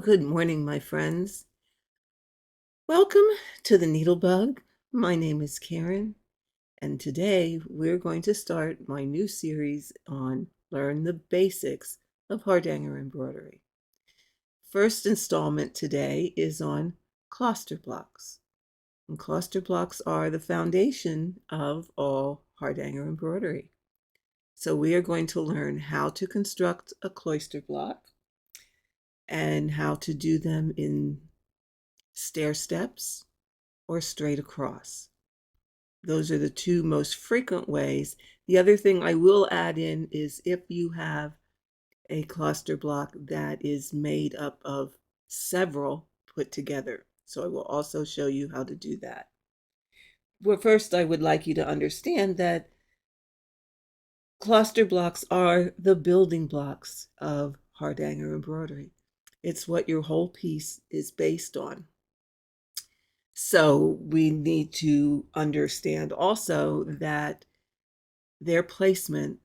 Good morning, my friends. Welcome to the NeedleBugg. My name is Karen, and today we're going to start my new series on Learn the Basics of Hardanger Embroidery. First installment today is on Kloster blocks. And Kloster blocks are the foundation of all Hardanger embroidery. So we are going to learn how to construct a cloister block and how to do them in stair steps or straight across. Those are the two most frequent ways. The other thing I will add in is if you have a cluster block that is made up of several put together. So I will also show you how to do that. Well, first I would like you to understand that cluster blocks are the building blocks of Hardanger embroidery. It's what your whole piece is based on. So we need to understand also that their placement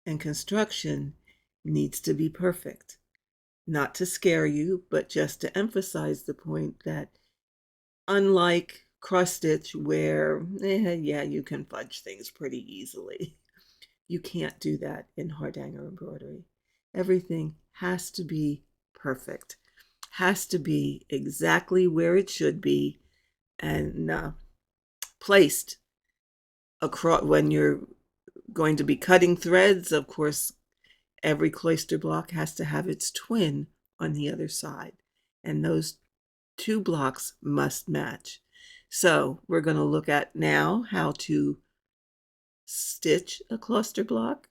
and construction needs to be perfect. Not to scare you, but just to emphasize the point that unlike cross stitch where, yeah, you can fudge things pretty easily, you can't do that in Hardanger embroidery. Everything has to be perfect, has to be exactly where it should be, and placed across. When you're going to be cutting threads, of course, every cloister block has to have its twin on the other side, and those two blocks must match. So we're going to look at now how to stitch a cluster block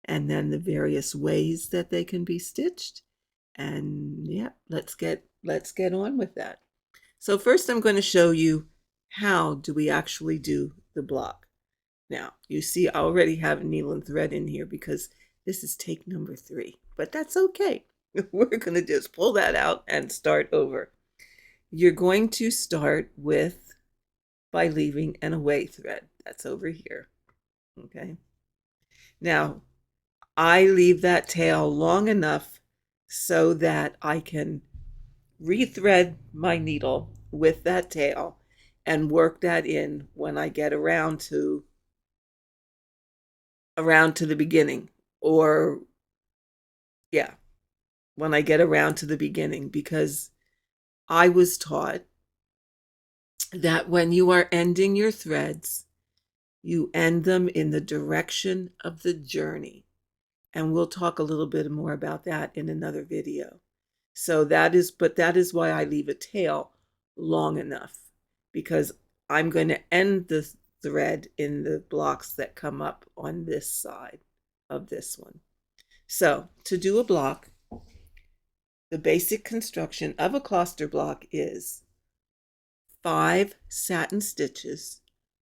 and then the various ways that they can be stitched. And yeah, let's get on with that. So first I'm going to show you how do we actually do the block. Now, you see I already have needle and thread in here because this is take number 3, but that's okay. We're going to just pull that out and start over. You're going to start by leaving an away thread. That's over here. Okay. Now, I leave that tail long enough so that I can rethread my needle with that tail and work that in when I get around to the beginning, or yeah, when I get around to the beginning, because I was taught that when you are ending your threads, you end them in the direction of the journey. And we'll talk a little bit more about that in another video. So that is why I leave a tail long enough, because I'm going to end the thread in the blocks that come up on this side of this one. So to do a block, the basic construction of a cluster block is 5 satin stitches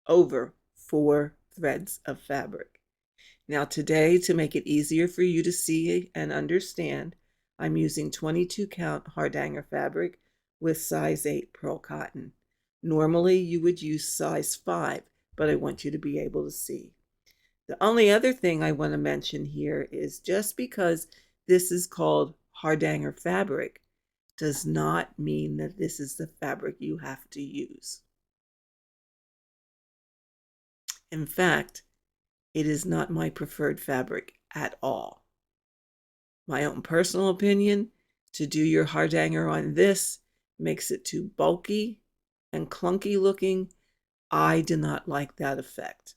over 4 threads of fabric. Now today, to make it easier for you to see and understand, I'm using 22 count Hardanger fabric with size 8 pearl cotton. Normally you would use size 5, but I want you to be able to see. The only other thing I want to mention here is just because this is called Hardanger fabric does not mean that this is the fabric you have to use. In fact, it is not my preferred fabric at all. My own personal opinion, to do your Hardanger on this makes it too bulky and clunky looking. I do not like that effect.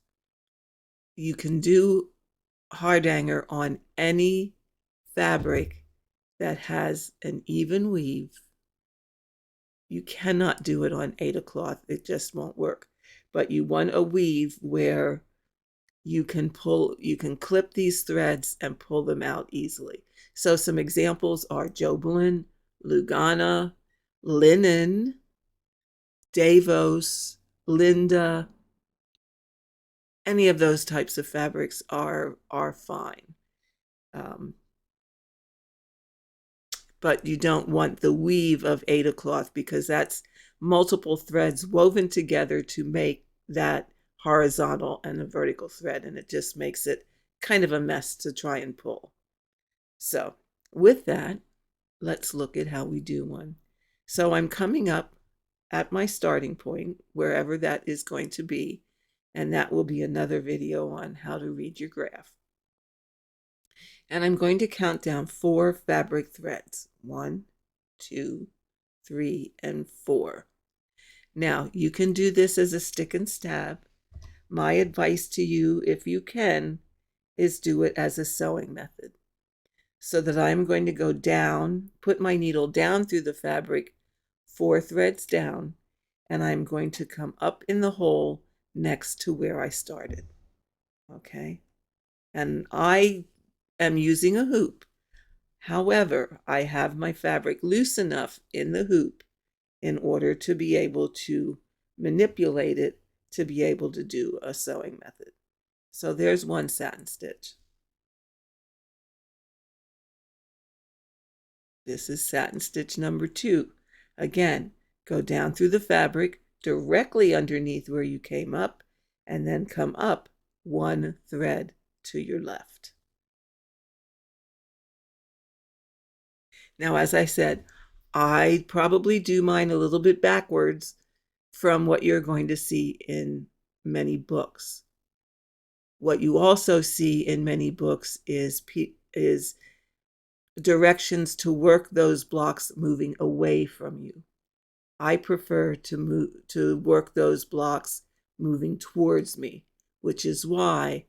You can do Hardanger on any fabric that has an even weave. You cannot do it on Aida cloth. It just won't work. But you want a weave where you can clip these threads and pull them out easily. So some examples are Jobelin, Lugana, Linen, Davos, Linda. Any of those types of fabrics are fine. But you don't want the weave of Aida cloth because that's multiple threads woven together to make that horizontal and a vertical thread, and it just makes it kind of a mess to try and pull. So with that, let's look at how we do one. So I'm coming up at my starting point, wherever that is going to be, and that will be another video on how to read your graph. And I'm going to count down 4 fabric threads. 1, 2, 3, and 4. Now, you can do this as a stick and stab. My advice to you, if you can, is do it as a sewing method. So that I'm going to go down, put my needle down through the fabric, 4 threads down, and I'm going to come up in the hole next to where I started. Okay? And I am using a hoop. However, I have my fabric loose enough in the hoop in order to be able to manipulate it to be able to do a sewing method. So there's one satin stitch. This is satin stitch number 2. Again, go down through the fabric directly underneath where you came up, and then come up 1 thread to your left. Now, as I said, I probably do mine a little bit backwards from what you're going to see in many books. What you also see in many books is directions to work those blocks moving away from you. I prefer to work those blocks moving towards me, which is why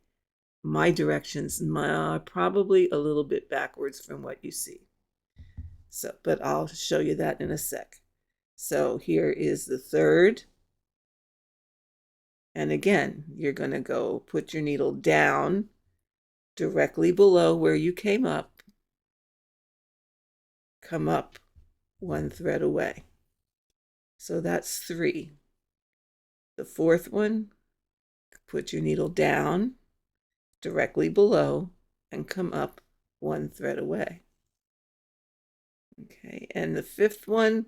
my directions are probably a little bit backwards from what you see. So, but I'll show you that in a sec. So here is the 3rd. And again, you're going to go put your needle down directly below where you came up. Come up 1 thread away. So that's 3. The 4th one, put your needle down directly below and come up 1 thread away. Okay, and the 5th one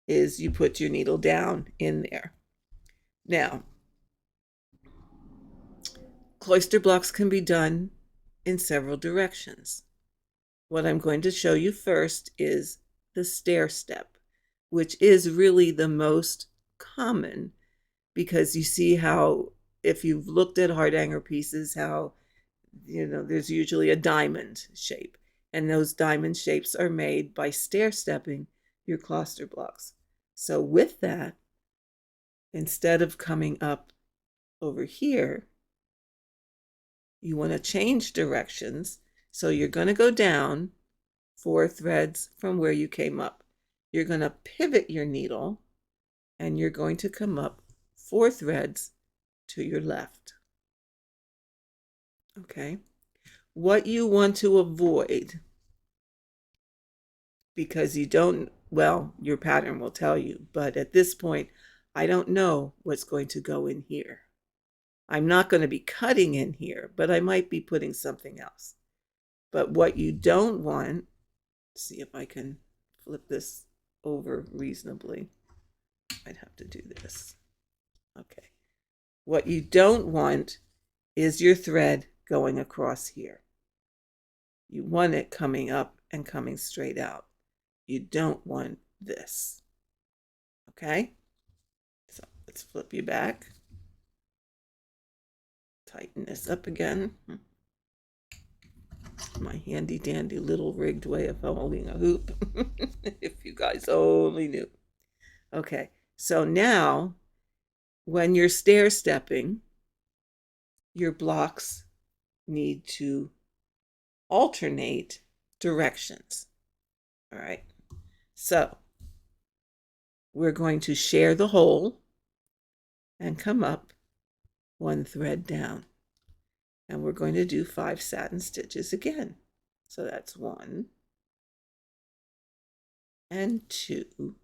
is you put your needle down in there. Now, Kloster blocks can be done in several directions. What I'm going to show you first is the stair step, which is really the most common, because you see how, if you've looked at Hardanger pieces, how, there's usually a diamond shape. And those diamond shapes are made by stair-stepping your Kloster blocks. So with that, instead of coming up over here, you want to change directions. So you're going to go down 4 threads from where you came up. You're going to pivot your needle, and you're going to come up 4 threads to your left. Okay? What you want to avoid, because you don't, well, your pattern will tell you, but at this point, I don't know what's going to go in here. I'm not going to be cutting in here, but I might be putting something else. But what you don't want, see if I can flip this over reasonably. I'd have to do this. Okay. What you don't want is your thread going across here. You want it coming up and coming straight out. You don't want this. Okay? So let's flip you back. Tighten this up again. My handy dandy little rigged way of holding a hoop. If you guys only knew. Okay, so now when you're stair stepping, your blocks need to alternate directions. All right, so we're going to share the hole and come up 1 thread down. And we're going to do 5 satin stitches again. So that's 1 and 2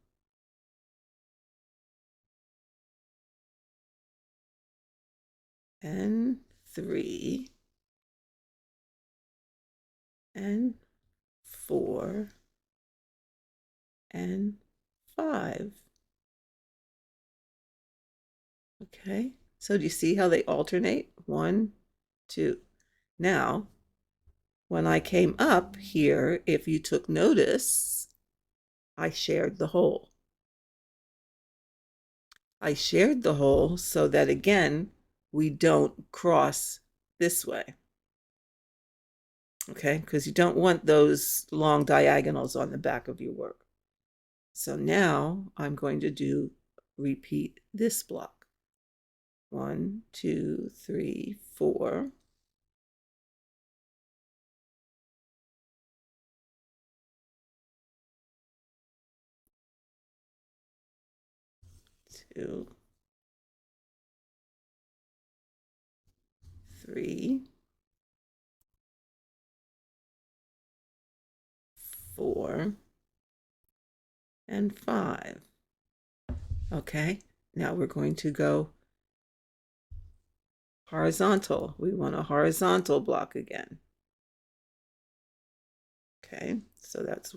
and 3 and 4 and 5. Okay, so do you see how they alternate? 1, 2. Now, when I came up here, if you took notice, I shared the hole. I shared the hole so that, again, we don't cross this way. Okay, because you don't want those long diagonals on the back of your work. So now I'm going to repeat this block. 1, 2, 3, 4. 2, 3, 4, and 5. Okay, now we're going to go horizontal. We want a horizontal block again. Okay, so that's,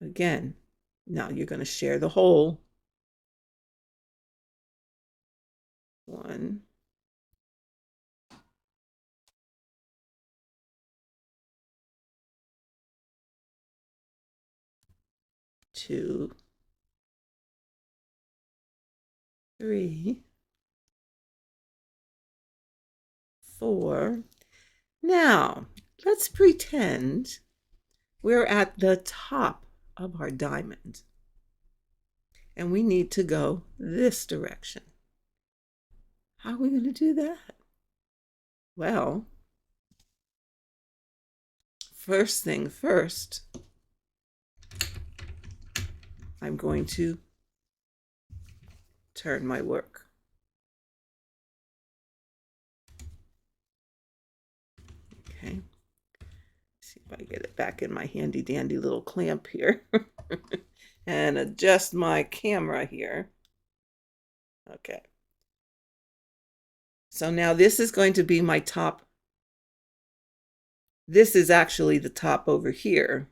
again, now you're going to share the hole. 1, 2, 3, 4. Now, let's pretend we're at the top of our diamond and we need to go this direction. How are we going to do that? Well, first thing first, I'm going to turn my work. Okay, see if I get it back in my handy dandy little clamp here and adjust my camera here. Okay, so now this is going to be my top. This is actually the top over here.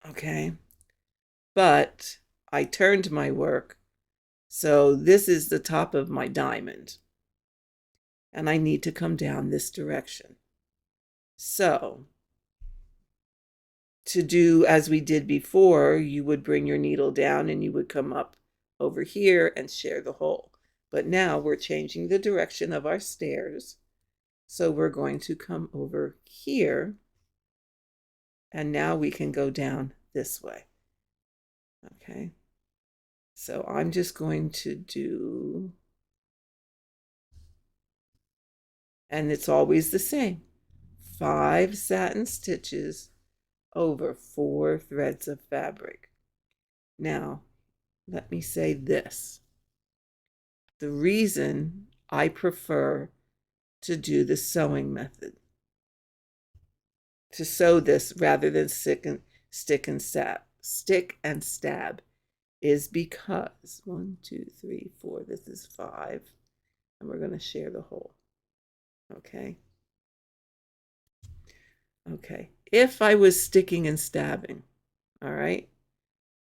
Okay, but I turned my work, so this is the top of my diamond, and I need to come down this direction. So to do as we did before, you would bring your needle down and you would come up over here and share the hole. But now we're changing the direction of our stairs. So we're going to come over here, and now we can go down this way. Okay, so I'm just going to do, and it's always the same, 5 satin stitches over 4 threads of fabric. Now, let me say this. The reason I prefer to do the sewing method, to sew this rather than stick and stab, is because 1, 2, 3, 4, this is 5, and we're going to share the hole. Okay. Okay. If I was sticking and stabbing, all right,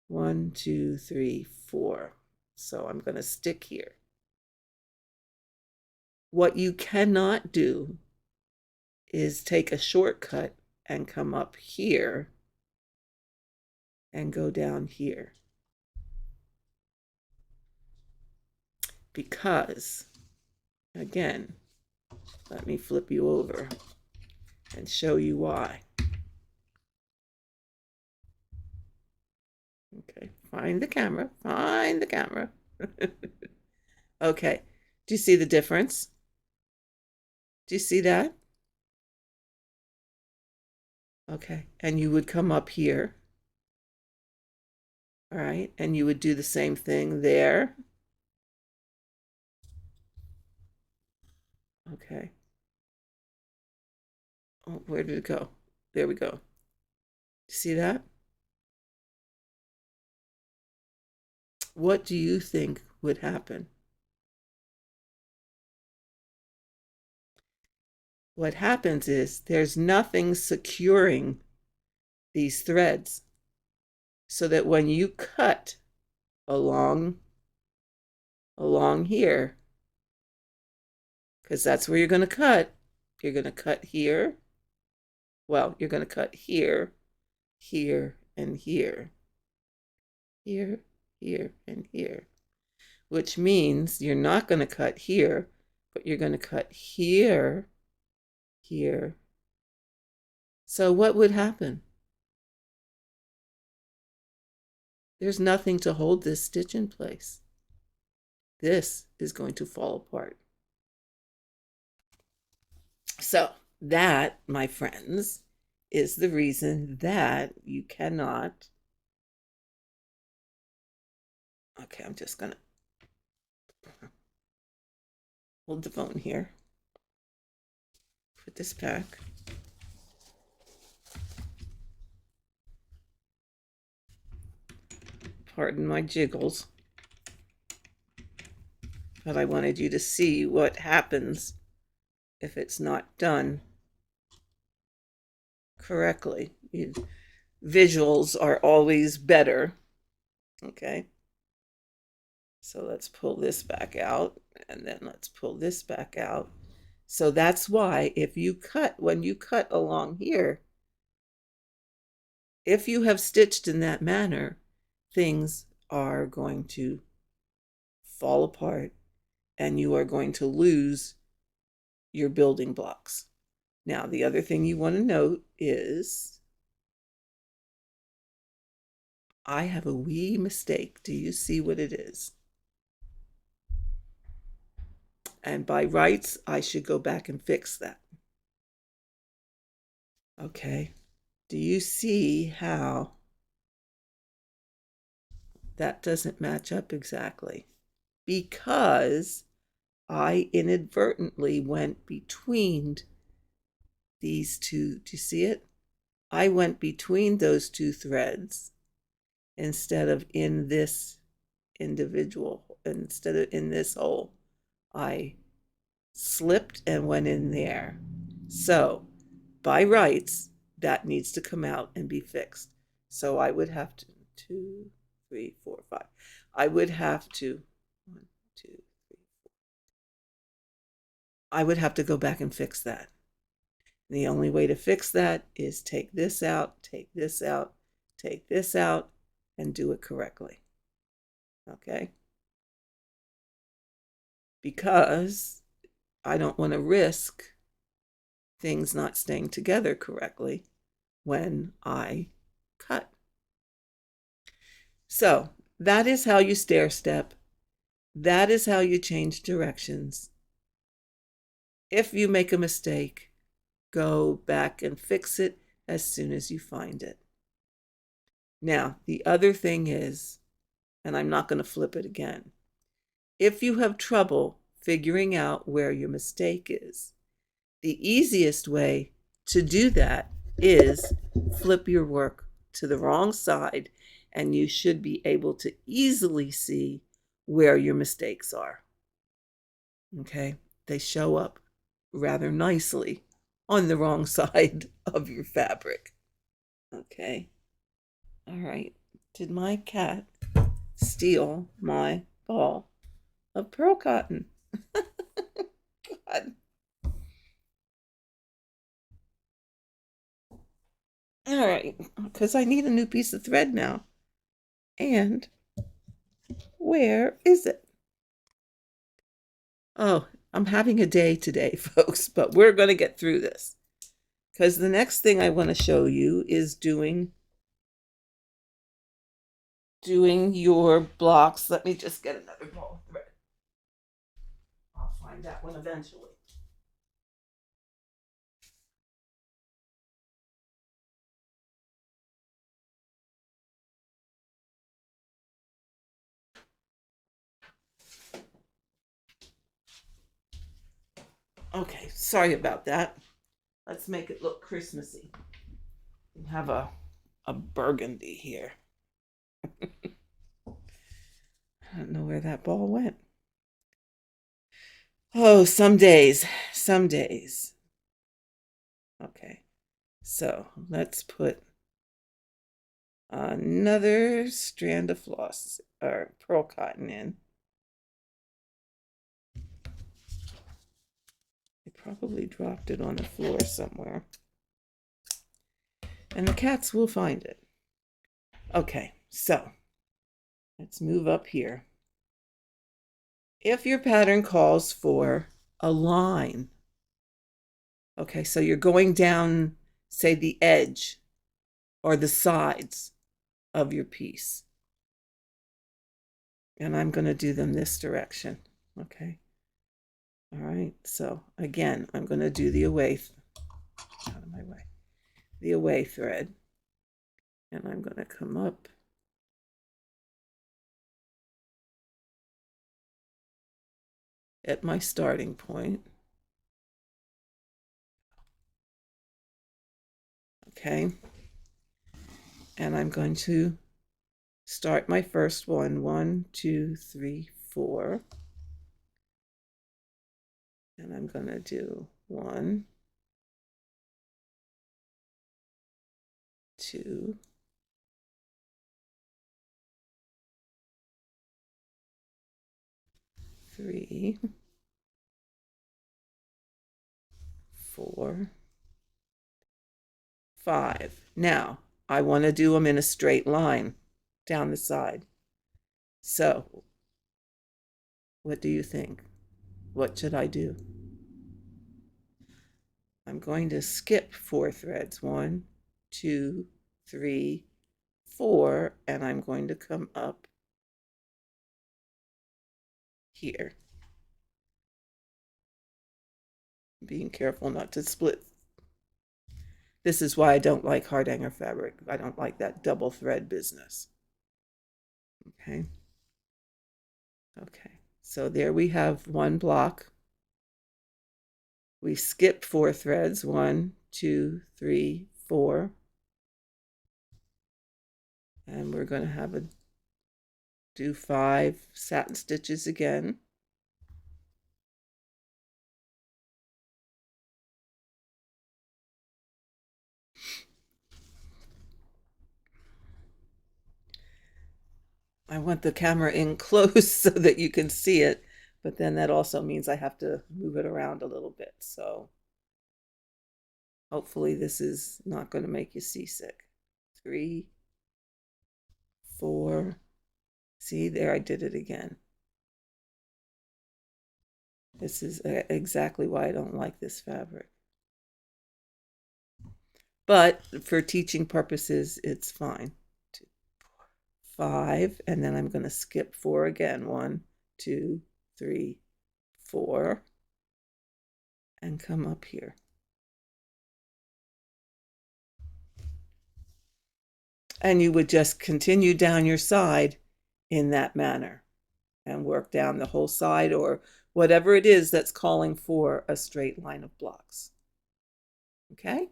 1, 2, 3, 4. So I'm going to stick here. What you cannot do is take a shortcut and come up here and go down here. Because, again, let me flip you over and show you why. Okay, find the camera, find the camera. Okay, do you see the difference? Do you see that? Okay, and you would come up here, all right, and you would do the same thing there. Okay. Oh, where did it go? There we go. See that? What do you think would happen? What happens is there's nothing securing these threads, so that when you cut along here, because that's where you're going to cut here, well, you're going to cut here, here, and here. Here, here, and here. Which means you're not going to cut here, but you're going to cut here, here. So what would happen? There's nothing to hold this stitch in place. This is going to fall apart. So that, my friends, is the reason that you cannot. Okay, I'm just going to hold the phone here. Put this back. Pardon my jiggles. But I wanted you to see what happens if it's not done correctly. Visuals are always better. Okay. So let's pull this back out, and then let's pull this back out. So that's why if you cut, when you cut along here, if you have stitched in that manner, things are going to fall apart and you are going to lose your building blocks. Now, the other thing you want to note is I have a wee mistake. Do you see what it is? And by rights, I should go back and fix that. Okay. Do you see how that doesn't match up exactly? Because I inadvertently went between these two. Do you see it? I went between those two threads instead of in this individual, instead of in this hole. I slipped and went in there. So by rights, that needs to come out and be fixed. So I would have to, 2, 3, 4, 5. I would have to, 1, 2, 3, 4. I would have to go back and fix that. And the only way to fix that is take this out, take this out, take this out, and do it correctly. Okay? Because I don't want to risk things not staying together correctly when I cut. So that is how you stair step. That is how you change directions. If you make a mistake, go back and fix it as soon as you find it. Now, the other thing is, and I'm not going to flip it again, if you have trouble figuring out where your mistake is, the easiest way to do that is flip your work to the wrong side, and you should be able to easily see where your mistakes are. Okay? They show up rather nicely on the wrong side of your fabric. Okay? All right. Did my cat steal my ball of pearl cotton? God. All right, because I need a new piece of thread now. And where is it? Oh, I'm having a day today, folks, but we're going to get through this. Because the next thing I want to show you is doing your blocks. Let me just get another ball of thread. I'll find that one eventually. Okay, sorry about that. Let's make it look Christmassy. We have a burgundy here. I don't know where that ball went. Oh, some days, some days. Okay, so let's put another strand of floss or pearl cotton in. I probably dropped it on the floor somewhere. And the cats will find it. Okay, so let's move up here. If your pattern calls for a line, okay, so you're going down, say, the edge or the sides of your piece. And I'm going to do them this direction, okay? All right, so again, I'm going to do the away, out of my way, the away thread. And I'm going to come up at my starting point. Okay, and I'm going to start my first one. 1, 2, 3, 4. And I'm going to do 1, 2, 3, 4, 5. Now, I want to do them in a straight line down the side. So, what do you think? What should I do? I'm going to skip 4 threads. 1, 2, 3, 4, and I'm going to come up here. Being careful not to split. This is why I don't like Hardanger fabric. I don't like that double thread business. Okay. Okay. So there we have one block. We skip 4 threads. 1, 2, 3, 4. And we're going to have do 5 satin stitches again. I want the camera in close so that you can see it, but then that also means I have to move it around a little bit. So hopefully this is not going to make you seasick. 3, 4. See, there I did it again. This is exactly why I don't like this fabric. But for teaching purposes, it's fine. 2, 4, 5, and then I'm going to skip 4 again. 1, 2, 3, 4, and come up here. And you would just continue down your side in that manner and work down the whole side or whatever it is that's calling for a straight line of blocks. Okay?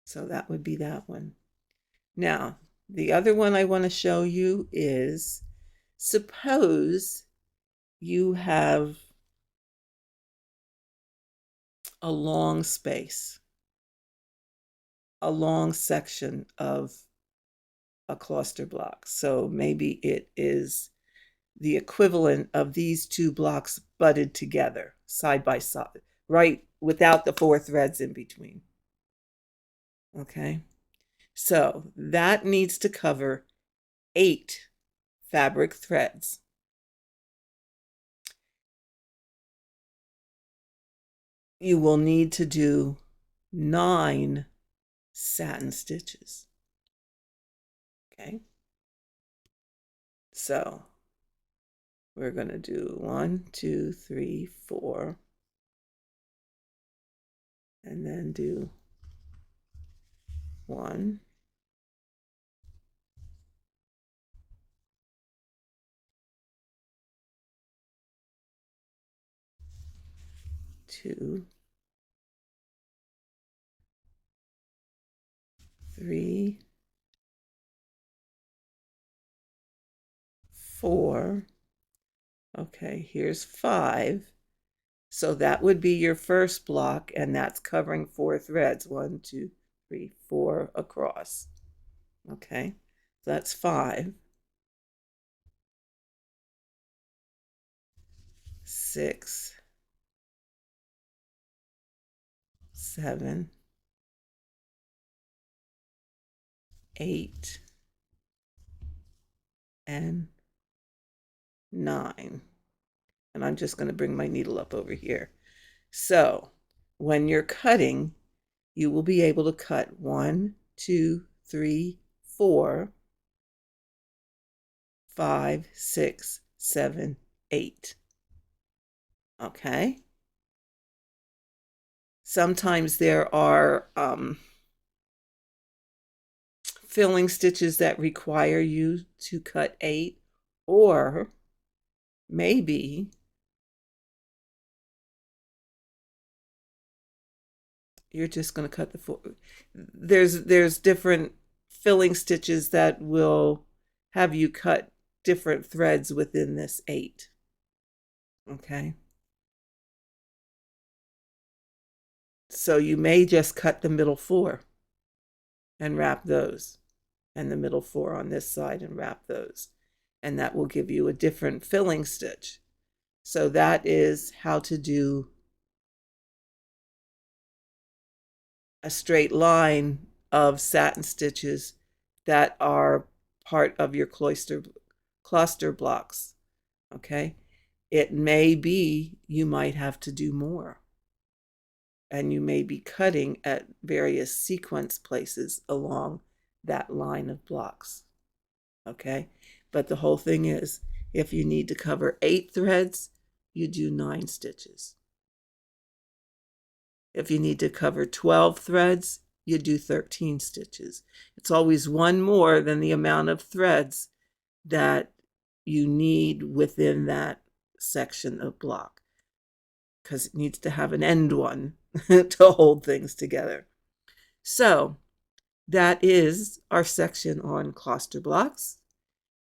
So that would be that one. Now, the other one I want to show you is, suppose you have a long space, a long section of a Kloster block. So maybe it is the equivalent of these 2 blocks butted together, side by side, right, without the 4 threads in between. Okay, so that needs to cover 8 fabric threads. You will need to do 9 satin stitches. Okay, so we're going to do 1, 2, 3, 4, and then do 1, 2, 3, 4. Okay, here's 5. So that would be your first block, and that's covering 4 threads. 1, 2, 3, 4 across. Okay, so that's 5. 6, 7, 8, and 9. And I'm just going to bring my needle up over here. So when you're cutting, you will be able to cut 1, 2, 3, 4, 5, 6, 7, 8. Okay? Sometimes there are filling stitches that require you to cut 8, or maybe you're just going to cut the 4. There's different filling stitches that will have you cut different threads within this 8. Okay? So you may just cut the middle 4 and wrap those, and the middle 4 on this side and wrap those. And that will give you a different filling stitch. So that is how to do a straight line of satin stitches that are part of your Kloster blocks. Okay? It may be you might have to do more. And you may be cutting at various sequence places along that line of blocks. Okay? But the whole thing is, if you need to cover 8 threads, you do 9 stitches. If you need to cover 12 threads, you do 13 stitches. It's always one more than the amount of threads that you need within that section of block, because it needs to have an end one to hold things together. So that is our section on Kloster blocks.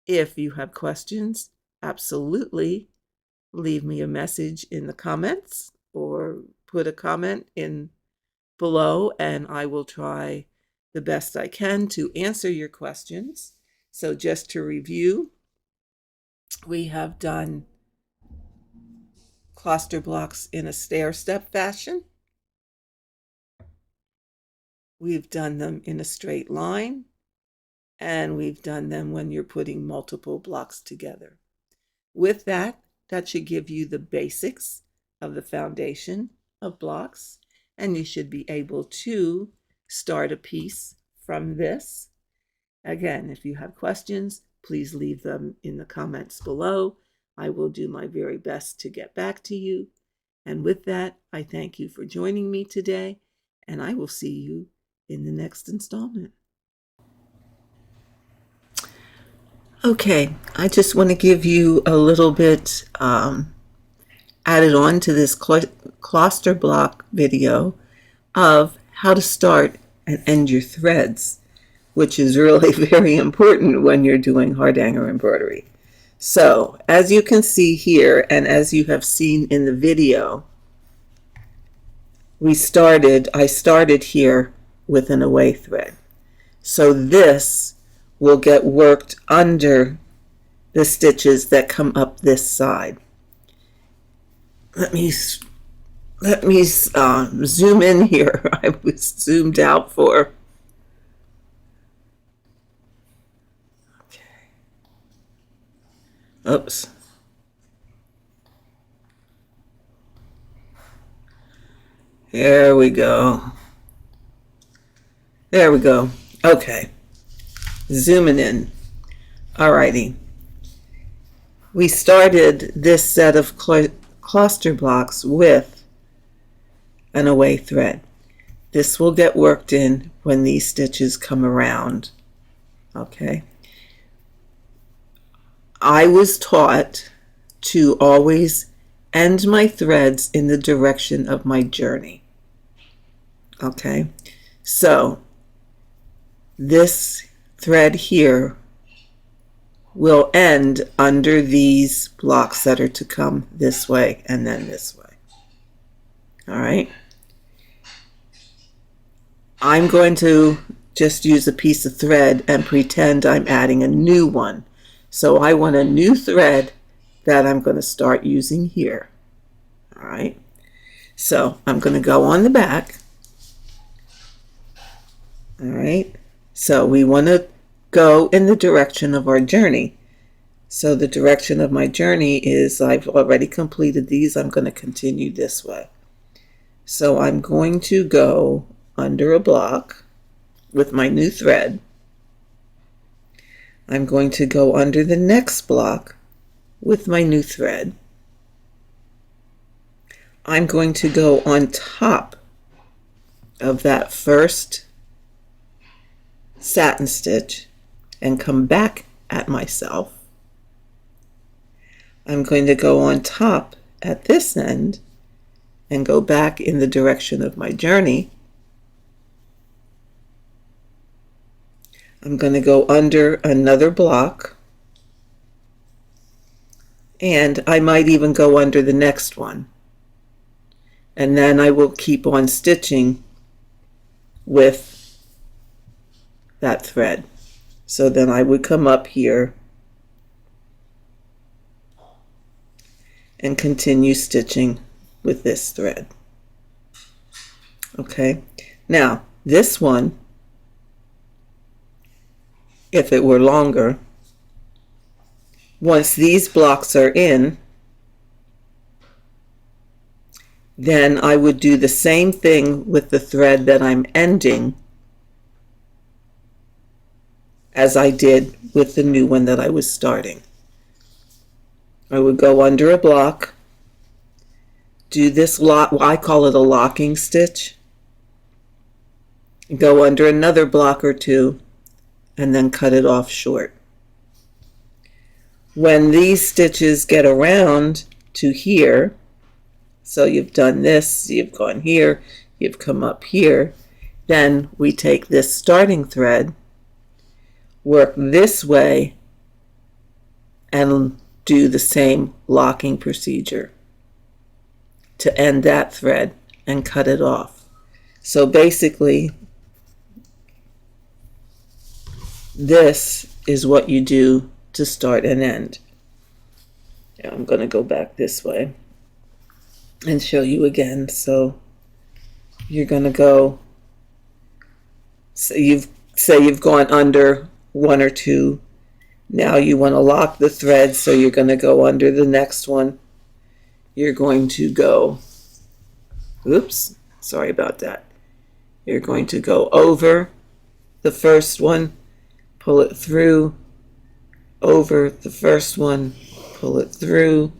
If you have questions, absolutely leave me a message in the comments or put a comment in below, and I will try the best I can to answer your questions. So just to review, we have done Kloster blocks in a stair-step fashion. We've done them in a straight line, and we've done them when you're putting multiple blocks together. With that, that should give you the basics of the foundation of blocks, and you should be able to start a piece from this. Again, if you have questions, please leave them in the comments below. I will do my very best to get back to you. And with that, I thank you for joining me today, and I will see you in the next installment. Okay, I just want to give you a little bit added on to this Kloster block video of how to start and end your threads, which is really very important when you're doing Hardanger embroidery. So as you can see here, and as you have seen in the video, I started here with an away thread. So this will get worked under the stitches that come up this side. Let me zoom in here. I was zoomed out for. Okay. Oops. There we go. There we go. Okay. Zooming in. Alrighty. We started this set of Kloster blocks with an away thread. This will get worked in when these stitches come around. Okay. I was taught to always end my threads in the direction of my journey. Okay. So this thread here will end under these blocks that are to come this way and then this way. All right. I'm going to just use a piece of thread and pretend I'm adding a new one. So I want a new thread that I'm going to start using here. All right. So I'm going to go on the back. All right. So we want to go in the direction of our journey. So the direction of my journey is, I've already completed these. I'm going to continue this way. So I'm going to go under a block with my new thread. I'm going to go under the next block with my new thread. I'm going to go on top of that first satin stitch and come back at myself. I'm going to go on top at this end and go back in the direction of my journey. I'm going to go under another block, and I might even go under the next one, and then I will keep on stitching with that thread. So then I would come up here and continue stitching with this thread. Okay, now this one, if it were longer, once these blocks are in, then I would do the same thing with the thread that I'm ending as I did with the new one that I was starting. I would go under a block, do this I call it a locking stitch, go under another block or two, and then cut it off short. When these stitches get around to here, so you've done this, you've gone here, you've come up here, then we take this starting thread, work this way, and do the same locking procedure to end that thread and cut it off. So basically, this is what you do to start and end. Now I'm going to go back this way and show you again. So you're going to go, so you've gone under one or two. Now you want to lock the thread, so you're going to go under the next one. You're going to go, oops, sorry about that. You're going to go over the first one, pull it through, over the first one, pull it through,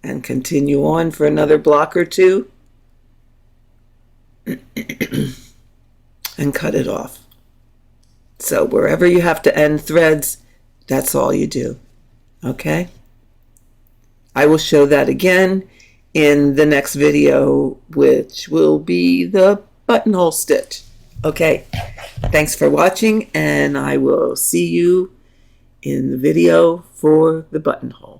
and continue on for another block or two and cut it off. So wherever you have to end threads, that's all you do. Okay? I will show that again in the next video, which will be the buttonhole stitch. Okay, thanks for watching, and I will see you in the video for the buttonhole.